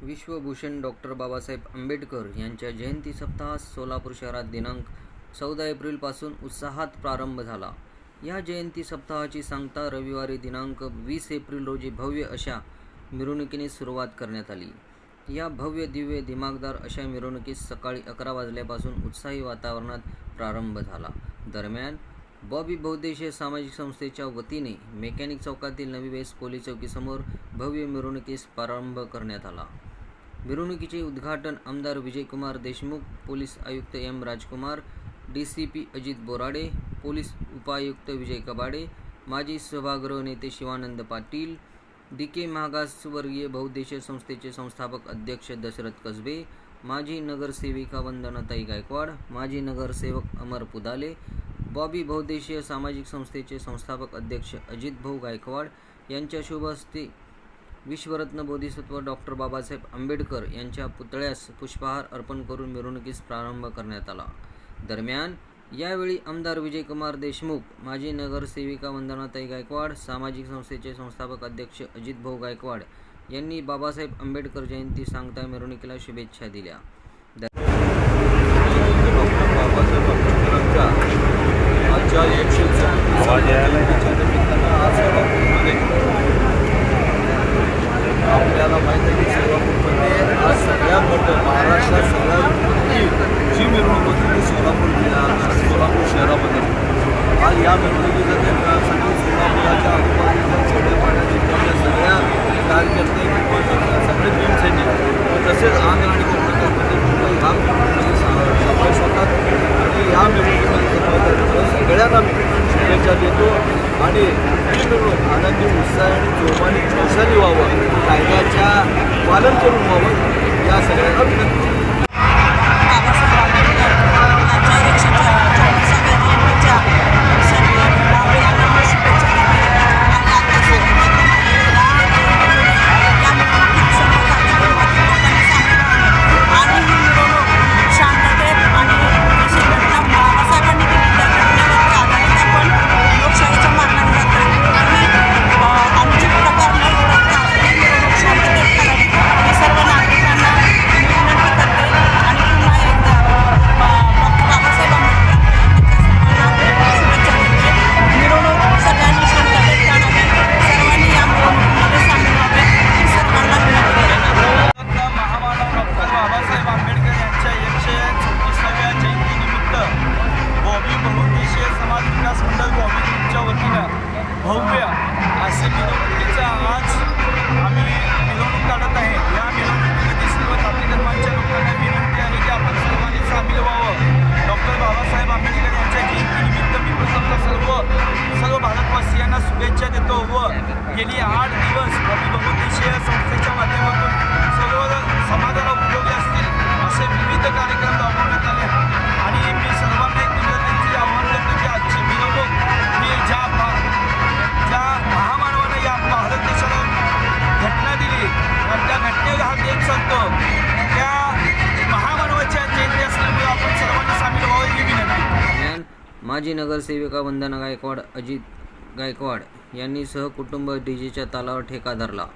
Vishwabhushan doctor Babasaheb Ambedkar यांच्या जयंती सप्ताहास सोलापूर शहरात दिनांक 14 एप्रिलपासून उत्साहात प्रारंभ झाला. या जयंती सप्ताहाची सांगता रविवारी दिनांक 20 एप्रिल रोजी भव्य अशा मिरवणुकीने सुरुवात करण्यात आली. या भव्य दिव्य दिमागदार अशा मिरवणुकीस सकाळी 11 वाजल्यापासून उत्साही वातावरणात प्रारंभ झाला. दरम्यान बॉबी बहुउद्देशीय सामाजिक संस्थेच्या वतीने मेकॅनिक चौकातील नवी वेस पोलीस चौकीसमोर भव्य मिरवणुकीस प्रारंभ करण्यात आला. मिरवणुकीचे उद्घाटन आमदार विजयकुमार देशमुख, पोलीस आयुक्त एम राजकुमार, DCP अजित बोराडे, पोलीस उपायुक्त विजय कबाडे, माजी सभागृह नेते शिवानंद पाटील, DK मागासवर्गीय बहुउद्देशीय संस्थेचे संस्थापक अध्यक्ष दशरथ कसबे, माजी नगरसेविका वंदनाताई गायकवाड, माजी नगरसेवक अमर पुदाले, बॉबी बहुउद्देशीय सामाजिक संस्थेचे संस्थापक अध्यक्ष अजित भाऊ गायकवाड यांच्या शुभ हस्ते विश्वरत्न बोधिसत्व डॉक्टर बाबासाहेब आंबेडकर यांच्या पुतळ्यास पुष्पहार अर्पण करून मिरवणुकीस प्रारंभ करण्यात आला. दरम्यान यावेळी आमदार विजयकुमार देशमुख, माजी नगरसेविका वंदनाताई गायकवाड, सामाजिक संस्थेचे संस्थापक अध्यक्ष अजित भाऊ गायकवाड यांनी बाबासाहेब आंबेडकर जयंती सांगता मिरवणुकीला शुभेच्छा दिल्या. आजच्या 136व्या निमित्तानं आज सोलापूरमध्ये आपल्याला माहिती आहे की सोलापूरमध्ये आज सगळ्यात मोठं महाराष्ट्रात सगळ्यात मोठी जी मिरवणूक होती ती सोलापूर शहरामध्ये. आज या मिरवणुकीचं सगळी सोलापुराच्या आजूबाजूच्या खेड्यापाड्या जिल्ह्यातल्या सगळ्या कार्यकर्ते किंवा सगळे भीमसैनिक तसेच आंध्र आणि कर्नाटकमध्ये ह्या समावेश होतात आणि या मिरवणुकीमध्ये सगळ्यांना शुभेच्छा देतो आणि ही मिरवणूक आनंदी, उत्साह आणि जोमाने जोशाने व्हावं, कायद्याच्या पालन करून व्हावं या सगळ्यांना विनंती. भव्य असे मिरवणुकीचा आज आम्ही मिरवणूक काढत आहे. या मिरवणुकीमध्ये सर्व जाती धर्मांच्या लोकांना विनंती आहे की आपण सर्वांनी सामील व्हावं. डॉक्टर बाबासाहेब आंबेडकर यांच्या जयंतीनिमित्त मी प्रथमतः सर्व भारतवासियांना शुभेच्छा देतो व गेली 8 दिवस बॉबी बहुउद्देशीय संस्थेच्या माध्यमातून सर्व समाजाला उपयोगी असतील असे विविध कार्यक्रम राबवण्यात आले आणि मी सर्वांना एक विनंतीचे आव्हान करतो की आजची मिरवणूक ही ज्या महामानवानं या भारत देशाला घटना दिली आणि त्या घटनेला हा देश चालतो त्या महामानवाच्या जयंती असल्यामुळे आपण सर्वांनी सामील व्हावं ही विनंती. माजी नगरसेविका वंदना गायकवाड, अजित गायकवाड यांनी सहकुटुंब डीजेच्या तालावर ठेका धरला.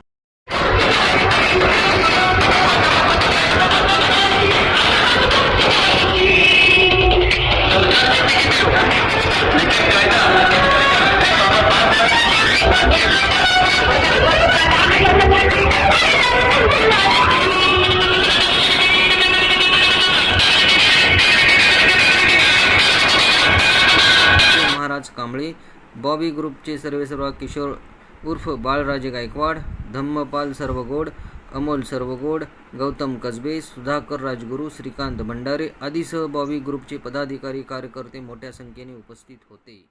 महाराज कांबळे, बॉबी ग्रुपचे सर्वेसर्वा किशोर उर्फ बाळराजे गायकवाड, धम्मपाल सर्वगोड, अमोल सर्वगोड, गौतम कसबे, सुधाकर राजगुरू, श्रीकांत भंडारे आदीसह बॉबी ग्रुपचे पदाधिकारी कार्यकर्ते मोठ्या संख्येने उपस्थित होते.